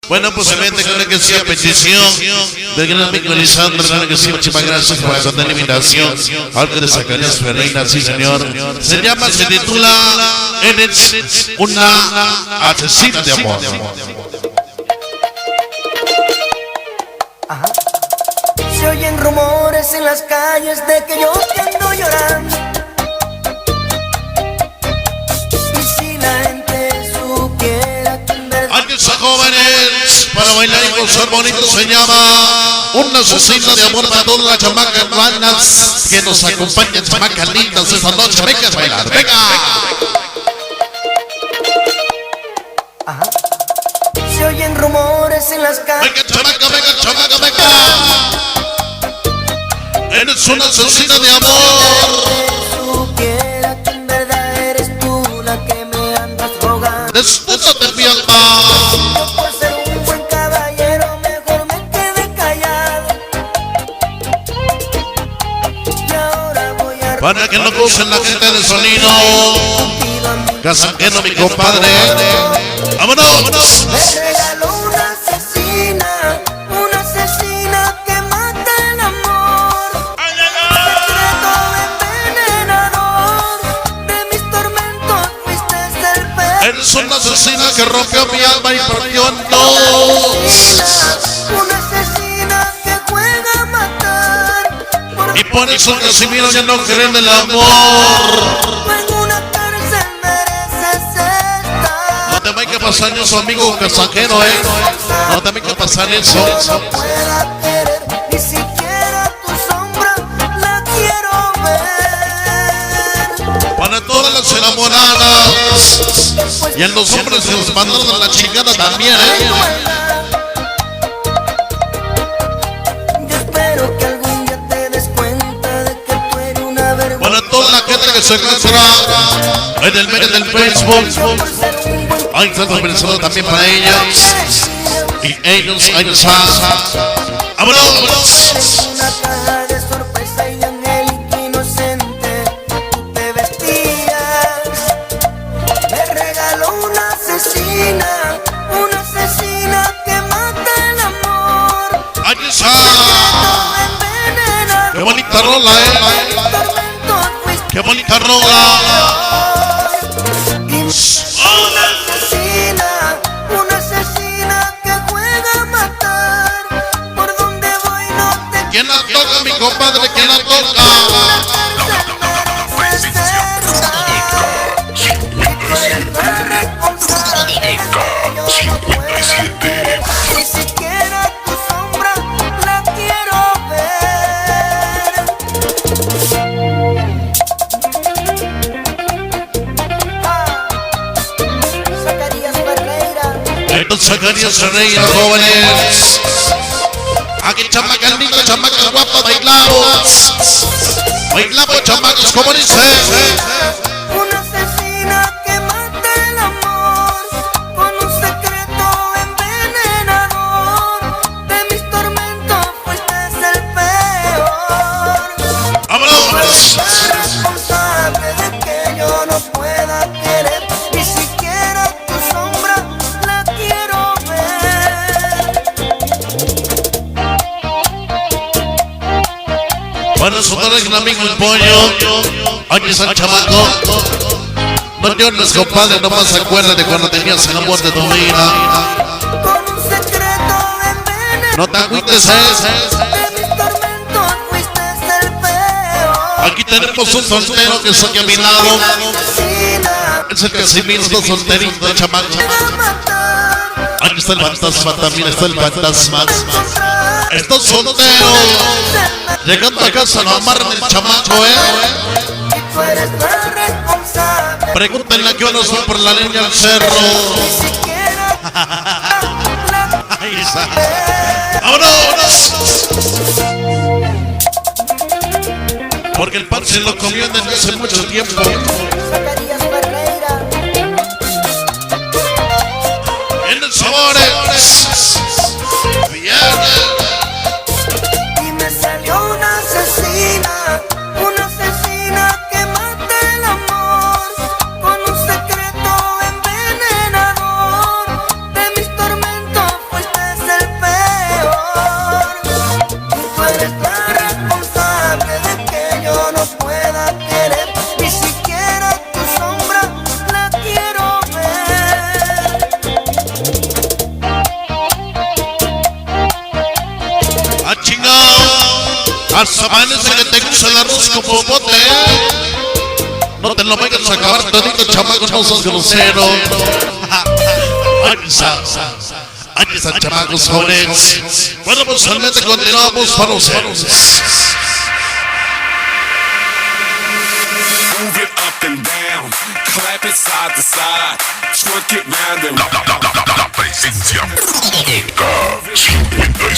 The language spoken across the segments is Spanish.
Bueno, posiblemente creo que sea petición del gran amigo Lisandro, claro que sí, muchísimas gracias por esta eliminación. Algo de Zacarías Ferreira, sí señor. Se llama, se titula Eres una asesina de amor. Ajá. Se oyen rumores en las calles de que yo te ando llorando. Y si la gente supiera que en verdad... Aquí está, jóvenes, para bailar y gozar bonito, se llama Una asesina de amor para todas las chamacas hermanas que nos acompañan, chamacas lindas esta noche. Venga a bailar, venga. Ajá. Se oyen rumores en las calles. Venga, chamaca, venga, chamaca, venga. Eres una asesina de amor. Supiera que en verdad eres tú la que me andas rogando. Despútate, mi alma. Yo por ser un buen caballero mejor me quedé callado. Y ahora voy a... Para que no gocen la gente de sonido. Casanqueno, mi compadre. ¡Vámonos! ¡Vámonos! Me regaló una asesina que mata el amor. Secreto envenenador, de mis tormentos fuiste el peor. Eres una asesina que rompió mi alma y partió en dos. Una asesina que juega a matar. Y por eso Casimiro ya no cree en el amor. En una cárcel mereces estar. No te vaya a pasar eso, amigo Casanqueno, No te vaya a pasar eso. No pueda querer, ni siquiera tu sombra la quiero ver. Para todas las enamoradas. Y a los hombres se los mandaron a la chingada también, Yo espero que algún día te des cuenta de que tú eres una vergüenza. Para toda la gente que se encuentra en el medio del Facebook. Hay tantos personas también para ellas. Y ellos, ahí está. ¡Vámonos! Una caja de sorpresa y angélica inocente tú te vestías. Me regaló una asesina que mata el amor. Ahí está. Qué bonita rola, Qué bonita rola. Una asesina que juega a matar. Por donde voy no te... ¿Quién la toca, mi compadre? ¿Quién la toca? Ni siquiera tu sombra la quiero ver. Zacarías Ferreira. Estos Zacarías Ferreira, jóvenes. Aquí chamacas lindas, chamacas guapas, bailamos. Bailamos, chamacos, como dice. Una asesina que mata el amor con un secreto envenenador. De mis tormentos fuiste el peor. ¡Vámonos! Responsable de que yo no pueda querer, ni siquiera tu sombra la quiero ver. Para su el amigo el pollo. Aquí está el chamaco. No llores, compadre, no más acuérdate cuando tenías el amor de tu vida. Con un secreto envenenador. No te agüites, De mis tormentos fuiste el peor. Aquí tenemos un soltero que está aquí a mi lado. Asesina Es el Casimiro, está solterito, chamaco. que va a matar. Aquí está el fantasma, también está el fantasma. Está soltero. Llegando a casa lo amarran el chamaco, Y tú eres la responsable. Pregúntenle a qué hora son por la línea del cerro. Ni siquiera la Ahí está. ¡Vámonos! Porque el pan se lo comió desde hace mucho tiempo. Zacarías Ferreira. En el sabores. Bien. Y me salió una asesina que mata el amor con un secreto envenenador. De mis tormentos fue Hasta amanece que te gusta el arroz con popote. No te lo vayas a acabar todito, chamaco, no sos grosero. Aquí están, chamacos jóvenes. Bueno, pues solamente continuamos para ustedes. Move it up and down, clap it side to side, twerk it round and la presencia K57.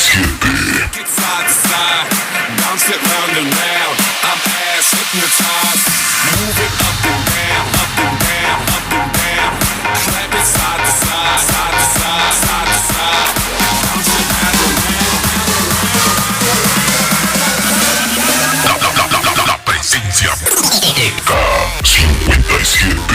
It side to side, bounce it round and round, I'm ass hypnotized. Move it up and down, up and down, up and down, clap it side to side, side to side, side to side, bounce it round and round. La presencia K57.